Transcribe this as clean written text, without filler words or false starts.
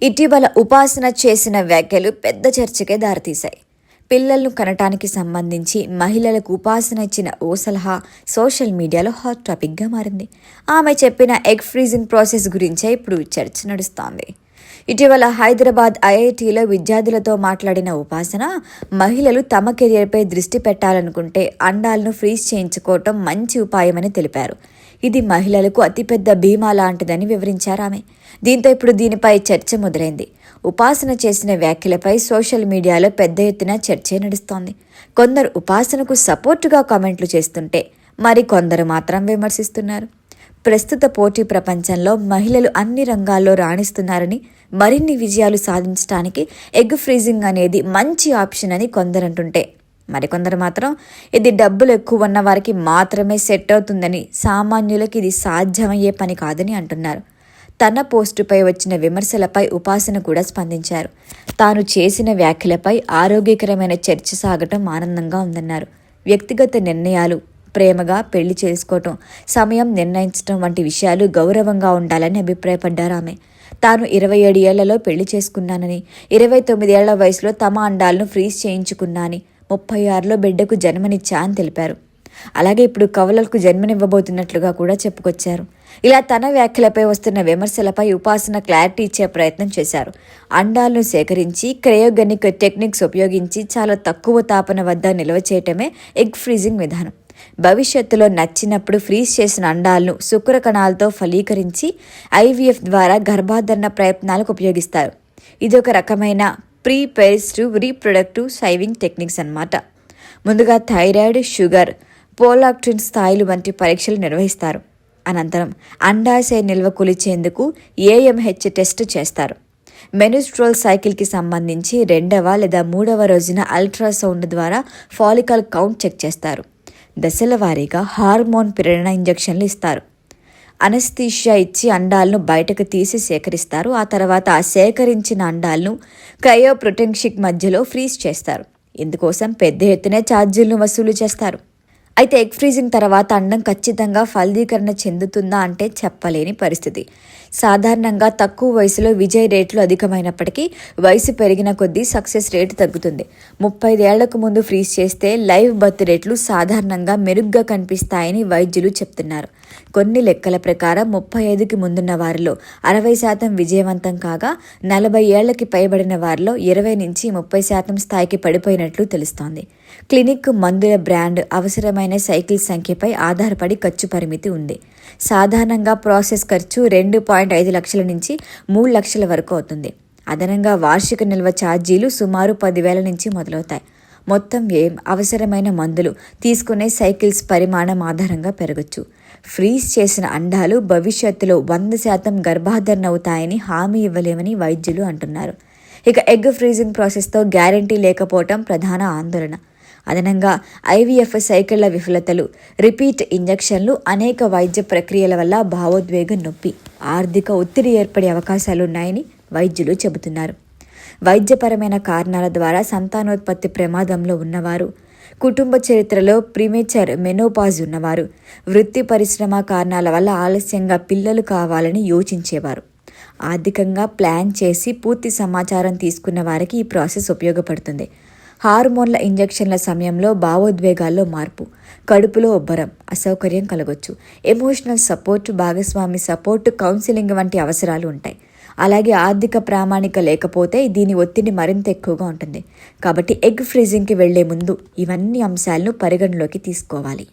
ఇటీవల ఉపాసన చేసిన వ్యాఖ్యలు పెద్ద చర్చకే దారితీశాయి. పిల్లలను కనటానికి సంబంధించి మహిళలకు ఉపాసన ఇచ్చిన ఓ సలహా సోషల్ మీడియాలో హాట్ టాపిక్గా మారింది. ఆమె చెప్పిన ఎగ్ ఫ్రీజింగ్ ప్రాసెస్ గురించే ఇప్పుడు చర్చ నడుస్తోంది. ఇటీవల హైదరాబాద్ ఐఐటీలో విద్యార్థులతో మాట్లాడిన ఉపాసన, మహిళలు తమ కెరియర్పై దృష్టి పెట్టాలనుకుంటే అండాలను ఫ్రీజ్ చేయించుకోవటం మంచి ఉపాయమని తెలిపారు. ఇది మహిళలకు అతిపెద్ద బీమా లాంటిదని వివరించారు ఆమె. దీంతో ఇప్పుడు దీనిపై చర్చ మొదలైంది. ఉపాసన చేసిన వ్యాఖ్యలపై సోషల్ మీడియాలో పెద్ద ఎత్తున చర్చే నడుస్తోంది. కొందరు ఉపాసనకు సపోర్టుగా కామెంట్లు చేస్తుంటే మరికొందరు మాత్రం విమర్శిస్తున్నారు. ప్రస్తుత పోటీ ప్రపంచంలో మహిళలు అన్ని రంగాల్లో రాణిస్తున్నారని, మరిన్ని విజయాలు సాధించడానికి ఎగ్ ఫ్రీజింగ్ అనేది మంచి ఆప్షన్ అని కొందరంటుంటే, మరికొందరు మాత్రం ఇది డబ్బులు ఎక్కువ ఉన్న వారికి మాత్రమే సెట్ అవుతుందని, సామాన్యులకు ఇది సాధ్యమయ్యే పని కాదని అంటున్నారు. తన పోస్టుపై వచ్చిన విమర్శలపై ఉపాసన కూడా స్పందించారు. తాను చేసిన వ్యాఖ్యలపై ఆరోగ్యకరమైన చర్చ సాగటం ఆనందంగా ఉందన్నారు. వ్యక్తిగత నిర్ణయాలు, ప్రేమగా పెళ్లి చేసుకోవటం, సమయం నిర్ణయించడం వంటి విషయాలు గౌరవంగా ఉండాలని అభిప్రాయపడ్డారు ఆమె. తాను 27 ఏళ్లలో పెళ్లి చేసుకున్నానని, 29 ఏళ్ల వయసులో తమ అండాలను ఫ్రీజ్ చేయించుకున్నాని, 36లో బిడ్డకు జన్మనిచ్చా అని తెలిపారు. అలాగే ఇప్పుడు కవలలకు జన్మనివ్వబోతున్నట్లుగా కూడా చెప్పుకొచ్చారు. ఇలా తన వ్యాఖ్యలపై వస్తున్న విమర్శలపై ఉపాసన క్లారిటీ ఇచ్చే ప్రయత్నం చేశారు. అండాలను సేకరించి క్రయోగనిక్ టెక్నిక్స్ ఉపయోగించి చాలా తక్కువ తాపన వద్ద నిల్వ చేయటమే ఎగ్ ఫ్రీజింగ్ విధానం. భవిష్యత్తులో నచ్చినప్పుడు ఫ్రీజ్ చేసిన అండాలను శుక్ర కణాలతో ఫలీకరించి ఐవీఎఫ్ ద్వారా గర్భాధారణ ప్రయత్నాలకు ఉపయోగిస్తారు. ఇది ఒక రకమైన ప్రీపేర్స్టివ్ రీప్రొడక్టివ్ సైవింగ్ టెక్నిక్స్ అన్నమాట. ముందుగా థైరాయిడ్, షుగర్, పోలాక్టిన్ స్థాయిలు వంటి పరీక్షలు నిర్వహిస్తారు. అనంతరం అండాశయ నిల్వ కొలిచేందుకు ఏఎంహెచ్ టెస్ట్ చేస్తారు. మెనుస్ట్రోల్ సైకిల్కి సంబంధించి 2వ లేదా 3వ రోజున అల్ట్రాసౌండ్ ద్వారా ఫాలికల్ కౌంట్ చెక్ చేస్తారు. దశల వారీగా హార్మోన్ ప్రేరణ ఇంజెక్షన్లు ఇస్తారు. అనస్థీషియా ఇచ్చి అండాలను బయటకు తీసి సేకరిస్తారు. ఆ తర్వాత ఆ సేకరించిన అండాలను క్రయోప్రొటెన్షిక్ మధ్యలో ఫ్రీజ్ చేస్తారు. ఇందుకోసం పెద్ద ఎత్తున ఛార్జీలను వసూలు చేస్తారు. అయితే ఎగ్ ఫ్రీజింగ్ తర్వాత అండం ఖచ్చితంగా ఫలదీకరణ చెందుతుందా అంటే చెప్పలేని పరిస్థితి. సాధారణంగా తక్కువ వయసులో విజయ రేట్లు అధికమైనప్పటికీ వయసు పెరిగిన కొద్దీ సక్సెస్ రేటు తగ్గుతుంది. 35 ఏళ్లకు ముందు ఫ్రీజ్ చేస్తే లైవ్ బర్త్ రేట్లు సాధారణంగా మెరుగ్గా కనిపిస్తాయని వైద్యులు చెప్తున్నారు. కొన్ని లెక్కల ప్రకారం 35కి ముందున్న వారిలో 60% విజయవంతం కాగా, 40 ఏళ్లకి పైబడిన వారిలో 20-30% స్థాయికి పడిపోయినట్లు తెలుస్తోంది. క్లినిక్, మందుల బ్రాండ్, అవసరమైన సైకిల్ సంఖ్యపై ఆధారపడి ఖర్చు పరిమితి ఉంది. సాధారణంగా ప్రాసెస్ ఖర్చు 2.5 లక్షల నుంచి 3 లక్షల వరకు అవుతుంది. అదనంగా వార్షిక నిల్వ ఛార్జీలు సుమారు 10,000 నుంచి మొదలవుతాయి. మొత్తం వ్యయం, అవసరమైన మందులు, తీసుకునే సైకిల్స్ పరిమాణం ఆధారంగా పెరగచ్చు. ఫ్రీజ్ చేసిన అండాలు భవిష్యత్తులో 100% గర్భాధారణ అవుతాయని హామీ ఇవ్వలేమని వైద్యులు అంటున్నారు. ఇక ఎగ్ ఫ్రీజింగ్ ప్రాసెస్తో గ్యారంటీ లేకపోవటం ప్రధాన ఆందోళన. అదనంగా ఐవీఎఫ్ సైకిళ్ల విఫలతలు, రిపీట్ ఇంజెక్షన్లు, అనేక వైద్య ప్రక్రియల వల్ల భావోద్వేగ నొప్పి, ఆర్థిక ఒత్తిడి ఏర్పడే అవకాశాలున్నాయని వైద్యులు చెబుతున్నారు. వైద్యపరమైన కారణాల ద్వారా సంతానోత్పత్తి ప్రమాదంలో ఉన్నవారు, కుటుంబ చరిత్రలో ప్రీమేచర్ మెనోపాజ్ ఉన్నవారు, వృత్తి పరిశ్రమ కారణాల వల్ల ఆలస్యంగా పిల్లలు కావాలని యోచించేవారు, ఆర్థికంగా ప్లాన్ చేసి పూర్తి సమాచారం తీసుకున్న వారికి ఈ ప్రాసెస్ ఉపయోగపడుతుంది. హార్మోన్ల ఇంజెక్షన్ల సమయంలో భావోద్వేగాల్లో మార్పు, కడుపులో ఉబ్బరం, అసౌకర్యం కలగొచ్చు. ఎమోషనల్ సపోర్ట్, భాగస్వామి సపోర్ట్, కౌన్సిలింగ్ వంటి అవసరాలు ఉంటాయి. అలాగే ఆర్థిక ప్రామాణిక లేకపోతే దీని ఒత్తిడి మరింత ఎక్కువగా ఉంటుంది. కాబట్టి ఎగ్ ఫ్రీజింగ్కి వెళ్లే ముందు ఇవన్నీ అంశాలను పరిగణలోకి తీసుకోవాలి.